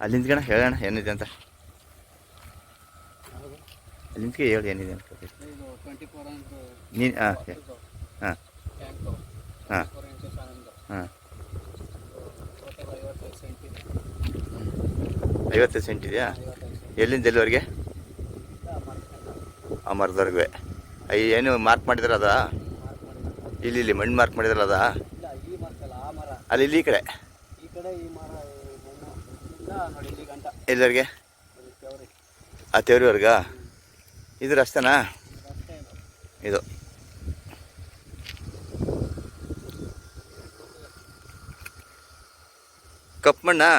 ಅಲ್ಲಿ ನಿಂತ್ಕಣ ಹೇಳೋಣ ಏನಿದೆ ಅಂತ. ಅಲ್ಲಿ ನಿಂತ್ಕೆ ಹೇಳಿ ಏನಿದೆ ಅಂತ. ನೀನು ಹಾಂ ಹಾಂ ಹಾಂ ಹಾಂ 55 ಸೆಂಟ್ ಇದೆಯಾ? ಎಲ್ಲಿಂದ ಎಲ್ಲಿವರೆಗೆ? ಆ ಮರದವರೆಗೆ. ಏನು ಮಾರ್ಕ್ ಮಾಡಿದ್ರೆ ಅದಾ? ಇಲ್ಲಿ ಮಣ್ಣು ಮಾರ್ಕ್ ಮಾಡಿದ್ರೆ ಅದಾ? ಅಲ್ಲಿ ಇಲ್ಲಿ ಈ ಕಡೆ ಎಲ್ಲರಿಗೆ? ಆ ತೇವ್ರಿವರ್ಗ? ಇದು ರಸ್ತೆನಾ ಇದು? ಕಪ್ಪು ಮಣ್ಣಾ?